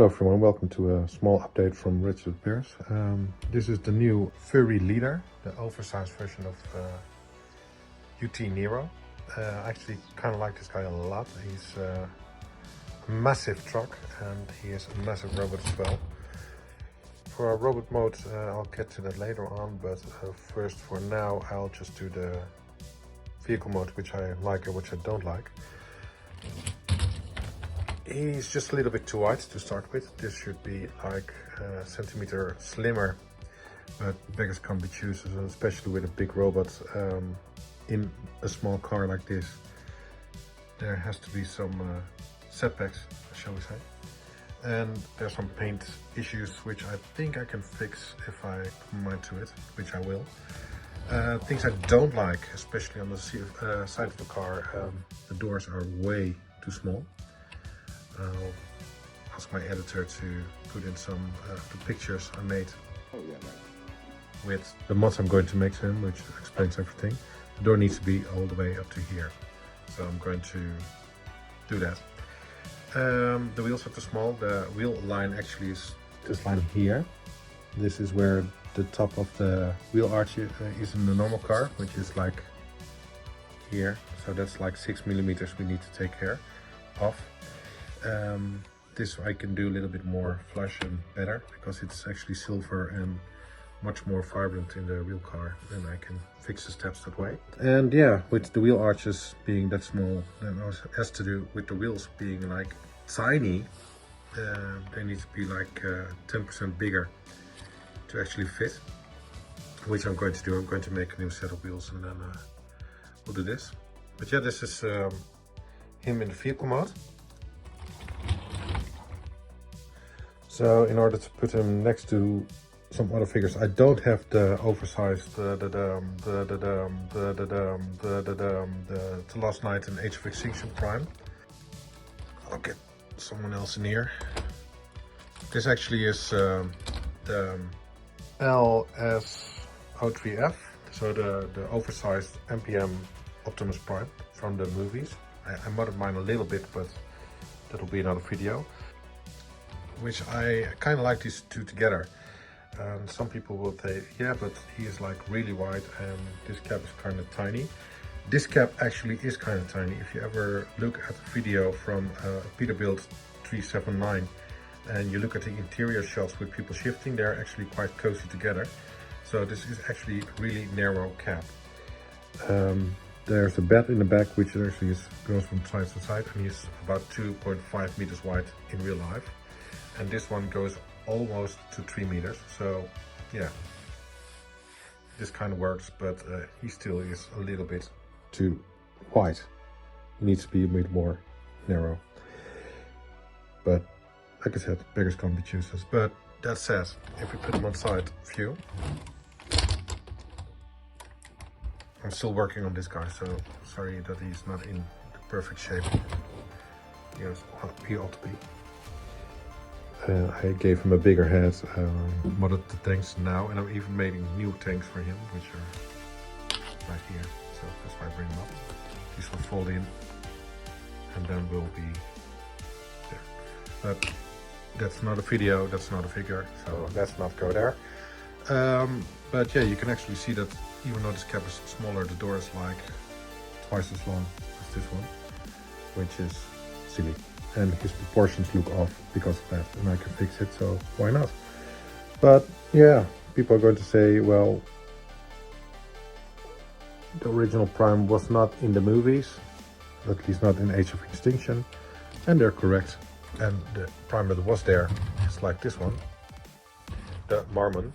Hello everyone, welcome to a small update from Richard Pierce. This is the new furry leader, the oversized version of UT Nero. I actually kind of like this guy a lot. He's a massive truck and he is a massive robot as well. For our robot mode, I'll get to that later on, but first for now I'll just do the vehicle mode, which I like and which I don't like. He's just a little bit too wide to start with. This should be like a centimeter slimmer, but beggars can't be choosers, especially with a big robot in a small car like this. There has to be some setbacks, shall we say. And there's some paint issues which I think I can fix if I put my mind to it, which I will. Things I don't like, especially on the side of the car, the doors are way too small. I'll ask my editor to put in some of the pictures I made with the mods I'm going to make to him, which explains everything. The door needs to be all the way up to here, so I'm going to do that. The wheels are too small. The wheel line actually is this line here. This is where the top of the wheel arch is in the normal car, which is like here. So that's like 6 millimeters we need to take care of. This I can do a little bit more flush and better because it's actually silver and much more vibrant in the real car, and I can fix the steps that way. And yeah, with the wheel arches being that small, and also has to do with the wheels being like tiny, they need to be like 10% bigger to actually fit, which I'm going to do. I'm going to make a new set of wheels and then we'll do this. But yeah, this is him in the vehicle mode. So in order to put him next to some other figures, I don't have the oversized, the Last Night in Age of Extinction Prime. I'll get someone else in here. This actually is the LS-03F, so the oversized MPM Optimus Prime from the movies. I modded mine a little bit, but that'll be another video. Which I kind of like these two together. And some people will say, yeah, but he is like really wide and this cap is kind of tiny. This cap actually is kind of tiny. If you ever look at the video from Peterbilt 379 and you look at the interior shots with people shifting, they're actually quite cozy together. So this is actually a really narrow cap. There's a bed in the back which actually goes from side to side, and he's about 2.5 meters wide in real life. And this one goes almost to 3 meters, so yeah, this kind of works, but he still is a little bit too wide. He needs to be a bit more narrow. But like I said, beggars can't be choosers. But that said, if we put him on side view, I'm still working on this guy, so sorry that he's not in the perfect shape he ought to be. I gave him a bigger head, modded the tanks now, and I'm even making new tanks for him, which are right here. So that's why I bring them up. These will fold in, and then we'll be there. But that's not a video, that's not a figure, so let's not go there. But yeah, you can actually see that even though this cap is smaller, the door is like twice as long as this one, which is silly. And his proportions look off because of that, and I can fix it, so why not? But yeah, people are going to say, well, the original Prime was not in the movies, at least not in Age of Extinction, and they're correct. And the Prime that was there is like this one, the Marmon.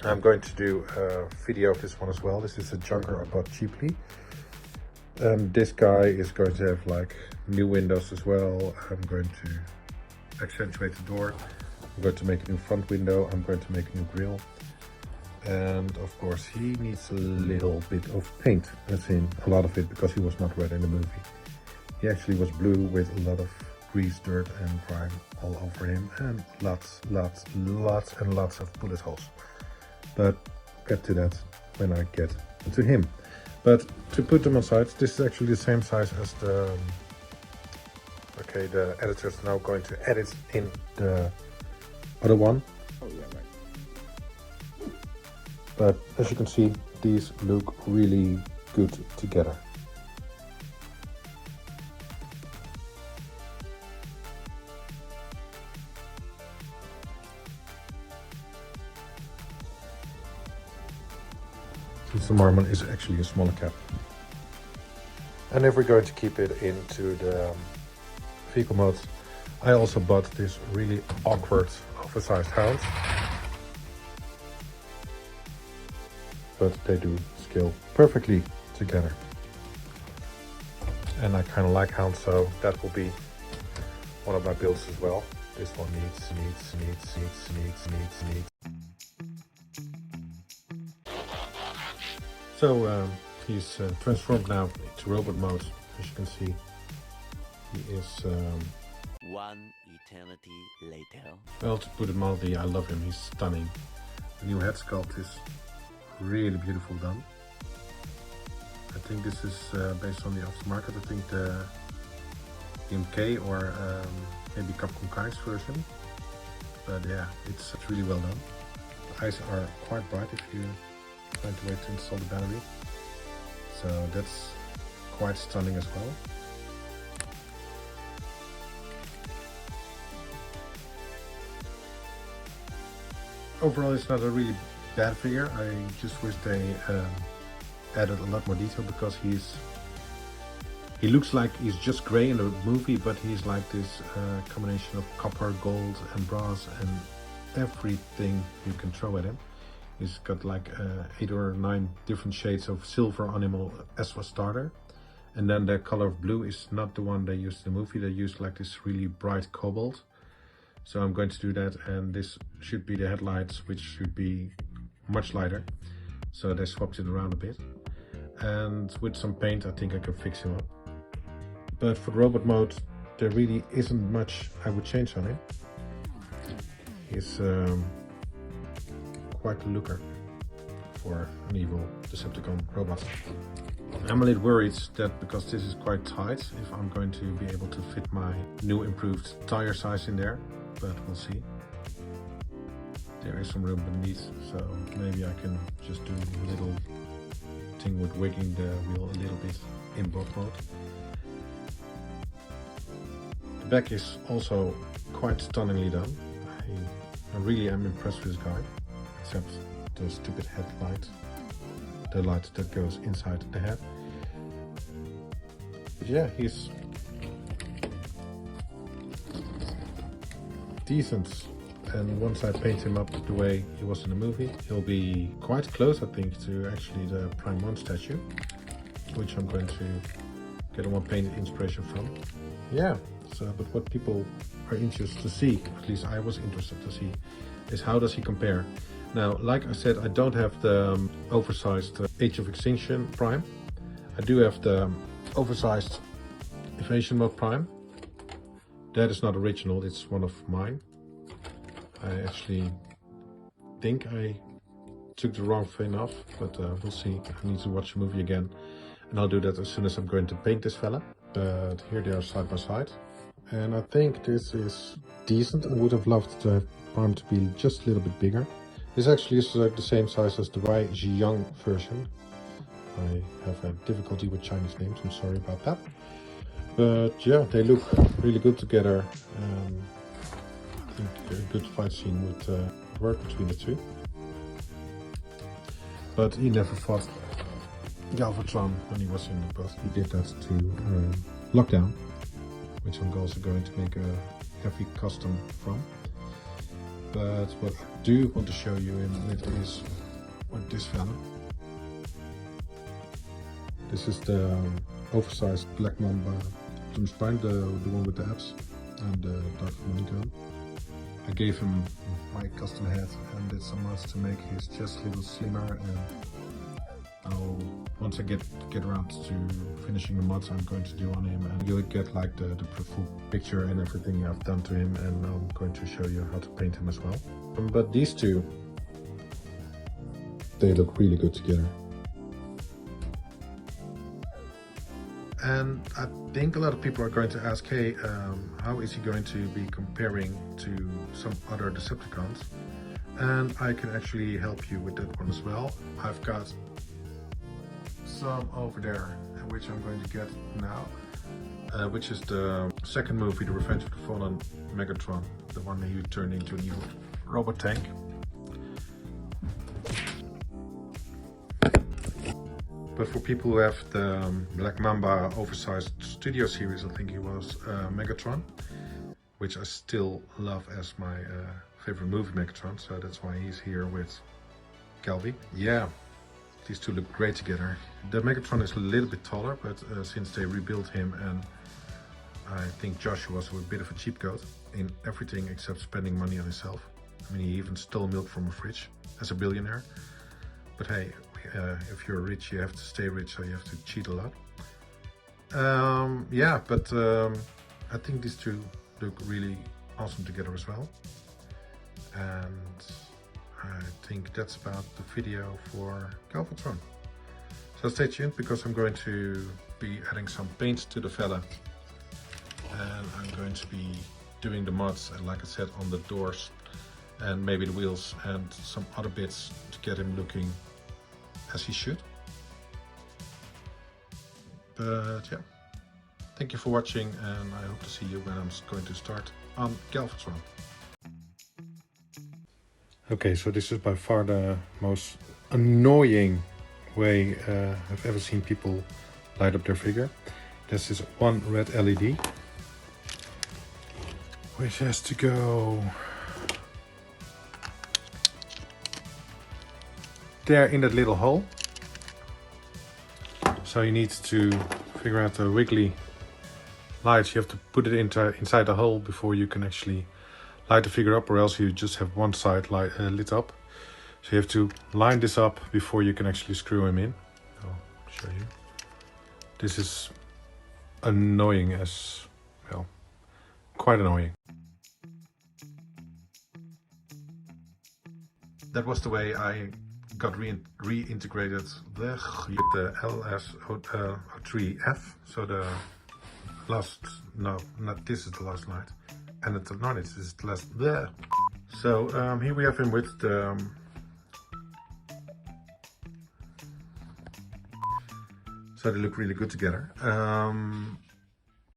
I'm going to do a video of this one as well. This is a junker I bought cheaply. And this guy is going to have like new windows as well. I'm going to accentuate the door. I'm going to make a new front window. I'm going to make a new grille. And of course he needs a little bit of paint. I've seen a lot of it because he was not red in the movie. He actually was blue with a lot of grease, dirt and grime all over him, and lots and lots of bullet holes. But I'll get to that when I get to him. But to put them on sides, this is actually the same size as the okay, the editor is now going to edit in the other one. Oh yeah, right. But as you can see, these look really good together. The Marmon is actually a smaller cap. And if we're going to keep it into the vehicle mode, I also bought this really awkward oversized hound. But they do scale perfectly together. And I kind of like hounds, so that will be one of my builds as well. This one needs. So he's transformed now into robot mode. As you can see, he is. One eternity later. Well, to put it mildly, I love him. He's stunning. The new head sculpt is really beautiful done. I think this is based on the aftermarket. I think the MK or maybe Capcom Kai's version. But yeah, it's really well done. The eyes are quite bright if you trying to wait to install the battery. So that's quite stunning as well. Overall, it's not a really bad figure. I just wish they added a lot more detail, because he looks like he's just grey in the movie, but he's like this combination of copper, gold and brass and everything you can throw at him. He's got like 8 or 9 different shades of silver on him as a starter. And then the color of blue is not the one they used in the movie. They used like this really bright cobalt. So I'm going to do that, and this should be the headlights, which should be much lighter. So they swapped it around a bit. And with some paint, I think I can fix him up. But for the robot mode, there really isn't much I would change on him. He's quite a looker for an evil Decepticon robot. I'm a little worried that because this is quite tight, if I'm going to be able to fit my new improved tire size in there, but we'll see. There is some room beneath, so maybe I can just do a little thing with wigging the wheel a little bit in both mode. The back is also quite stunningly done. I really am impressed with this guy. Except the stupid headlight, the light that goes inside the head. But yeah, he's decent, and once I paint him up the way he was in the movie, he'll be quite close, I think, to actually the Prime 1 statue, which I'm going to get a more painted inspiration from. Yeah, so but what people are interested to see, at least I was interested to see, is how does he compare. Now, like I said, I don't have the oversized Age of Extinction Prime. I do have the oversized Evasion Mode Prime. That is not original, it's one of mine. I actually think I took the wrong thing off, but we'll see. I need to watch the movie again, and I'll do that as soon as I'm going to paint this fella. But here they are side by side. And I think this is decent. I would have loved the Prime to be just a little bit bigger. This actually is like the same size as the Y Ziyang version. I have a difficulty with Chinese names, I'm sorry about that. But yeah, they look really good together. I think a good fight scene would work between the two. But he never fought Galvatron when he was in the bus. He did that to Lockdown, which I'm also going to make a heavy custom from. But what I do want to show you in it is with this fella. This is the oversized Black Mamba Optimus Prime, the one with the abs and the dark gun. I gave him my custom head and did some mods to make his chest a little slimmer, and once I get around to finishing the mods I'm going to do on him, and you'll get like the full picture and everything I've done to him, and I'm going to show you how to paint him as well. But these two, they look really good together. And I think a lot of people are going to ask, hey, how is he going to be comparing to some other Decepticons? And I can actually help you with that one as well. I've got some over there, which I'm going to get now, which is the second movie, The Revenge of the Fallen Megatron, the one that you turned into a new robot tank. But for people who have the Black Mamba oversized studio series, I think he was Megatron, which I still love as my favorite movie Megatron, so that's why he's here with Galvi. Yeah, these two look great together. The Megatron is a little bit taller, but since they rebuilt him, and I think Joshua was a bit of a cheap goat in everything except spending money on himself. I mean, he even stole milk from a fridge as a billionaire. But hey, if you're rich, you have to stay rich, so you have to cheat a lot. Yeah, but I think these two look really awesome together as well. And I think that's about the video for Galvatron. So stay tuned, because I'm going to be adding some paint to the fella. And I'm going to be doing the mods, and like I said, on the doors and maybe the wheels and some other bits to get him looking as he should. But yeah, thank you for watching, and I hope to see you when I'm going to start on Galvatron. Okay, so this is by far the most annoying way I've ever seen people light up their figure. This is one red LED, which has to go there in that little hole. So you need to figure out the wiggly lights. You have to put it inside the hole before you can actually light the figure up, or else you just have one side lit up. So you have to line this up before you can actually screw him in. I'll show you. This is annoying as well, quite annoying. That was the way I got reintegrated with the LS-03F. So the last, no, not this is the last light, and it's not, this is the last there. So here we have him with the so they look really good together.